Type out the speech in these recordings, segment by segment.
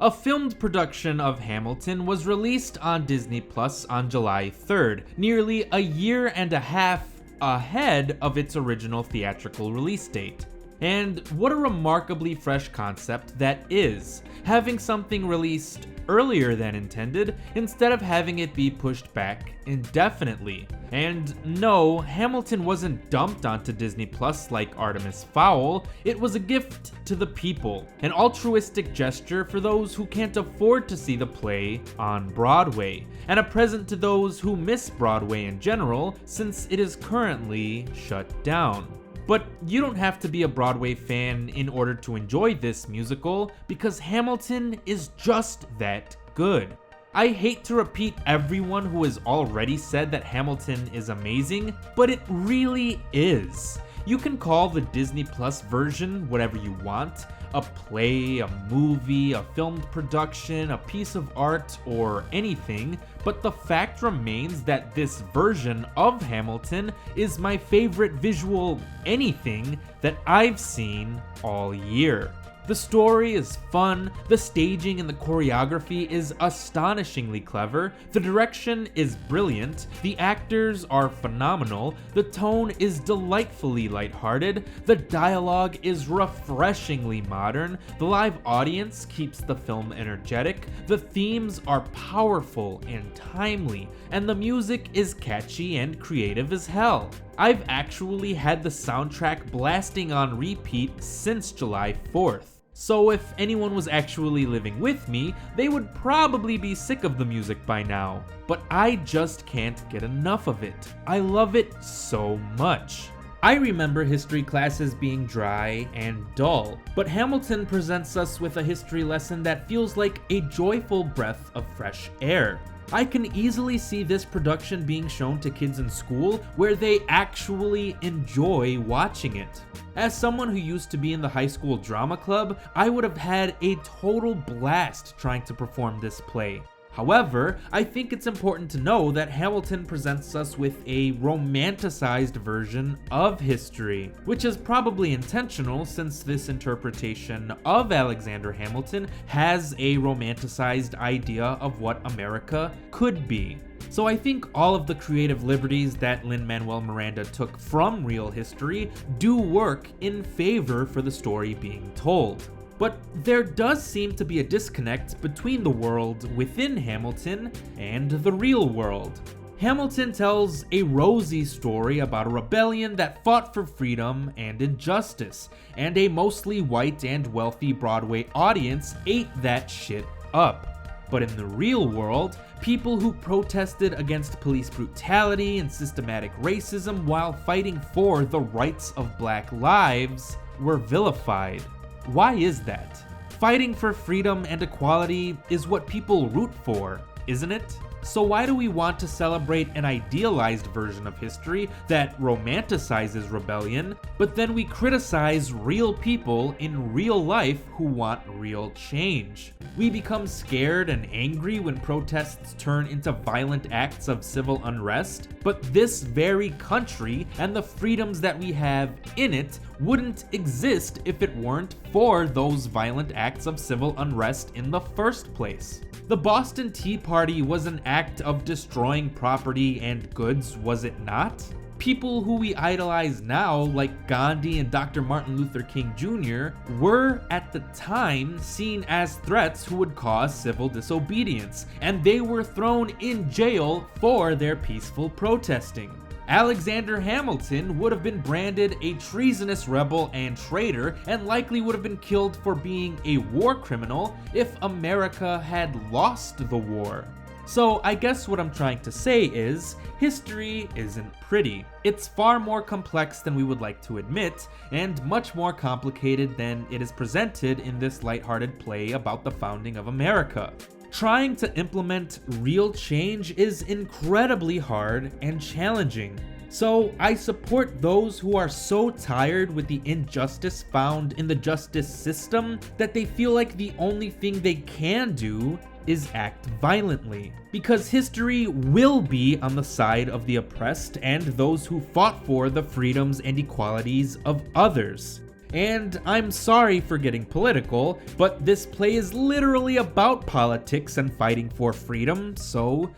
A filmed production of Hamilton was released on Disney Plus on July 3rd, nearly a year and a half ahead of its original theatrical release date. And what a remarkably fresh concept that is, having something released earlier than intended instead of having it be pushed back indefinitely. And no, Hamilton wasn't dumped onto Disney Plus like Artemis Fowl, it was a gift to the people, an altruistic gesture for those who can't afford to see the play on Broadway, and a present to those who miss Broadway in general since it is currently shut down. But you don't have to be a Broadway fan in order to enjoy this musical, because Hamilton is just that good. I hate to repeat everyone who has already said that Hamilton is amazing, but it really is. You can call the Disney Plus version whatever you want, a play, a movie, a filmed production, a piece of art, or anything, but the fact remains that this version of Hamilton is my favorite visual anything that I've seen all year. The story is fun, the staging and the choreography is astonishingly clever, the direction is brilliant, the actors are phenomenal, the tone is delightfully lighthearted, the dialogue is refreshingly modern, the live audience keeps the film energetic, the themes are powerful and timely, and the music is catchy and creative as hell. I've actually had the soundtrack blasting on repeat since July 4th. So if anyone was actually living with me, they would probably be sick of the music by now. But I just can't get enough of it. I love it so much. I remember history classes being dry and dull, but Hamilton presents us with a history lesson that feels like a joyful breath of fresh air. I can easily see this production being shown to kids in school where they actually enjoy watching it. As someone who used to be in the high school drama club, I would have had a total blast trying to perform this play. However, I think it's important to know that Hamilton presents us with a romanticized version of history, which is probably intentional since this interpretation of Alexander Hamilton has a romanticized idea of what America could be. So I think all of the creative liberties that Lin-Manuel Miranda took from real history do work in favor for the story being told. But there does seem to be a disconnect between the world within Hamilton and the real world. Hamilton tells a rosy story about a rebellion that fought for freedom and injustice, and a mostly white and wealthy Broadway audience ate that shit up. But in the real world, people who protested against police brutality and systematic racism while fighting for the rights of Black lives were vilified. Why is that? Fighting for freedom and equality is what people root for, isn't it? So why do we want to celebrate an idealized version of history that romanticizes rebellion, but then we criticize real people in real life who want real change? We become scared and angry when protests turn into violent acts of civil unrest, but this very country and the freedoms that we have in it wouldn't exist if it weren't for those violent acts of civil unrest in the first place. The Boston Tea Party was an act of destroying property and goods, was it not? People who we idolize now, like Gandhi and Dr. Martin Luther King Jr., were at the time seen as threats who would cause civil disobedience, and they were thrown in jail for their peaceful protesting. Alexander Hamilton would have been branded a treasonous rebel and traitor, and likely would have been killed for being a war criminal if America had lost the war. So I guess what I'm trying to say is, history isn't pretty. It's far more complex than we would like to admit, and much more complicated than it is presented in this lighthearted play about the founding of America. Trying to implement real change is incredibly hard and challenging. So I support those who are so tired with the injustice found in the justice system that they feel like the only thing they can do is act violently. Because history will be on the side of the oppressed and those who fought for the freedoms and equalities of others. And I'm sorry for getting political, but this play is literally about politics and fighting for freedom, so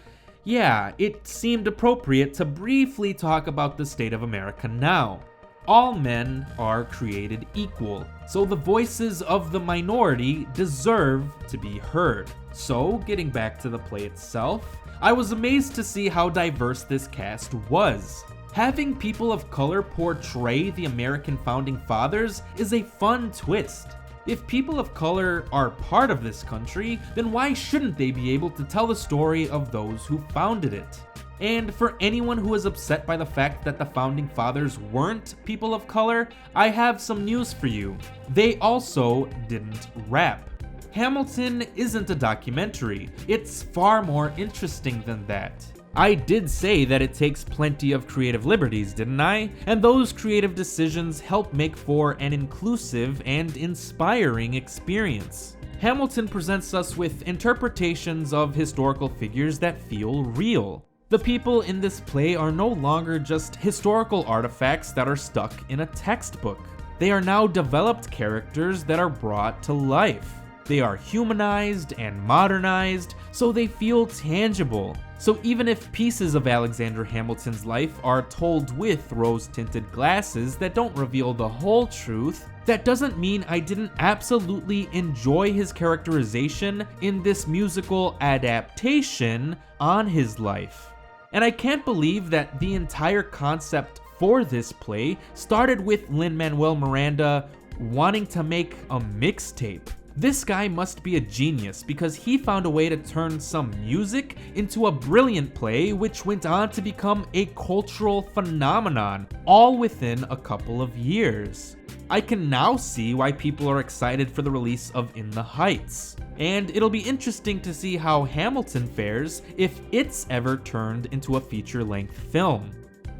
yeah, it seemed appropriate to briefly talk about the state of America now. All men are created equal, so the voices of the minority deserve to be heard. So, getting back to the play itself, I was amazed to see how diverse this cast was. Having people of color portray the American founding fathers is a fun twist. If people of color are part of this country, then why shouldn't they be able to tell the story of those who founded it? And for anyone who is upset by the fact that the founding fathers weren't people of color, I have some news for you. They also didn't rap. Hamilton isn't a documentary. It's far more interesting than that. I did say that it takes plenty of creative liberties, didn't I? And those creative decisions help make for an inclusive and inspiring experience. Hamilton presents us with interpretations of historical figures that feel real. The people in this play are no longer just historical artifacts that are stuck in a textbook. They are now developed characters that are brought to life. They are humanized and modernized, so they feel tangible. So even if pieces of Alexander Hamilton's life are told with rose-tinted glasses that don't reveal the whole truth, that doesn't mean I didn't absolutely enjoy his characterization in this musical adaptation on his life. And I can't believe that the entire concept for this play started with Lin-Manuel Miranda wanting to make a mixtape. This guy must be a genius because he found a way to turn some music into a brilliant play which went on to become a cultural phenomenon, all within a couple of years. I can now see why people are excited for the release of In the Heights. And it'll be interesting to see how Hamilton fares if it's ever turned into a feature-length film.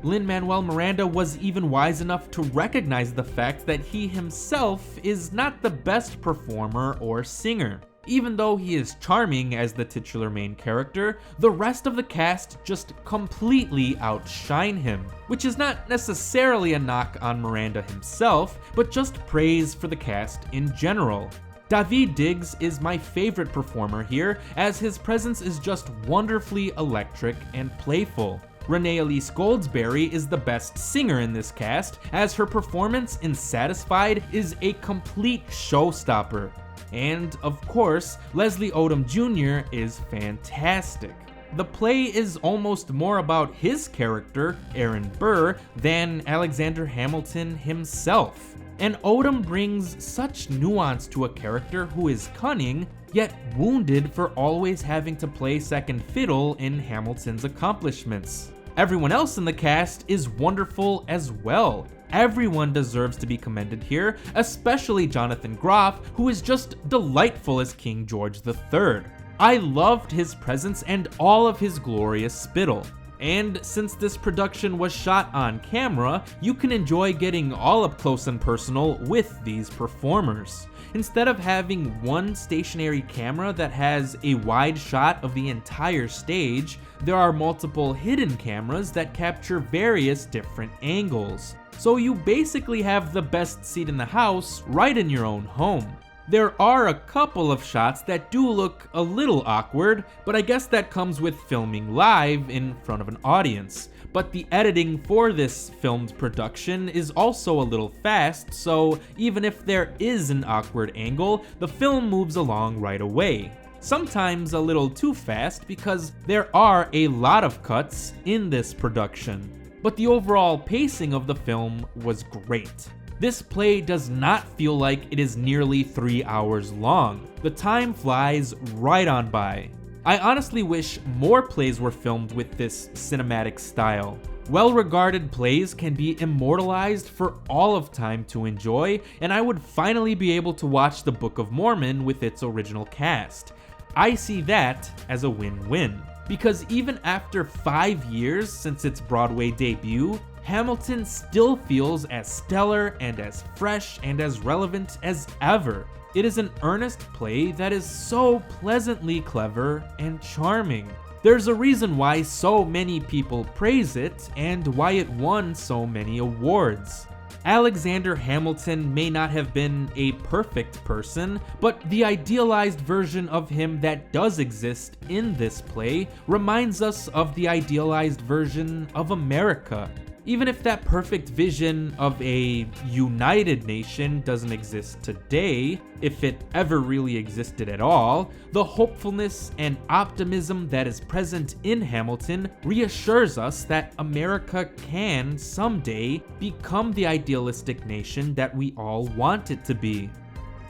Lin-Manuel Miranda was even wise enough to recognize the fact that he himself is not the best performer or singer. Even though he is charming as the titular main character, the rest of the cast just completely outshine him, which is not necessarily a knock on Miranda himself, but just praise for the cast in general. Daveed Diggs is my favorite performer here, as his presence is just wonderfully electric and playful. Renee Elise Goldsberry is the best singer in this cast, as her performance in Satisfied is a complete showstopper. And, of course, Leslie Odom Jr. is fantastic. The play is almost more about his character, Aaron Burr, than Alexander Hamilton himself. And Odom brings such nuance to a character who is cunning, yet wounded for always having to play second fiddle in Hamilton's accomplishments. Everyone else in the cast is wonderful as well. Everyone deserves to be commended here, especially Jonathan Groff, who is just delightful as King George III. I loved his presence and all of his glorious spittle. And since this production was shot on camera, you can enjoy getting all up close and personal with these performers. Instead of having one stationary camera that has a wide shot of the entire stage, there are multiple hidden cameras that capture various different angles. So you basically have the best seat in the house right in your own home. There are a couple of shots that do look a little awkward, but I guess that comes with filming live in front of an audience. But the editing for this filmed production is also a little fast, so even if there is an awkward angle, the film moves along right away. Sometimes a little too fast because there are a lot of cuts in this production. But the overall pacing of the film was great. This play does not feel like it is nearly 3 hours long. The time flies right on by. I honestly wish more plays were filmed with this cinematic style. Well-regarded plays can be immortalized for all of time to enjoy, and I would finally be able to watch the Book of Mormon with its original cast. I see that as a win-win, because even after 5 years since its Broadway debut, Hamilton still feels as stellar and as fresh and as relevant as ever. It is an earnest play that is so pleasantly clever and charming. There's a reason why so many people praise it and why it won so many awards. Alexander Hamilton may not have been a perfect person, but the idealized version of him that does exist in this play reminds us of the idealized version of America. Even if that perfect vision of a united nation doesn't exist today, if it ever really existed at all, the hopefulness and optimism that is present in Hamilton reassures us that America can someday become the idealistic nation that we all want it to be.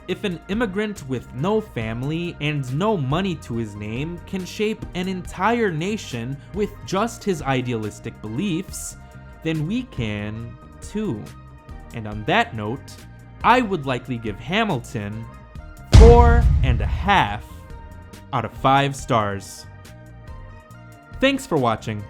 If an immigrant with no family and no money to his name can shape an entire nation with just his idealistic beliefs, then we can too. And on that note, I would likely give Hamilton 4.5 out of 5 stars. Thanks for watching.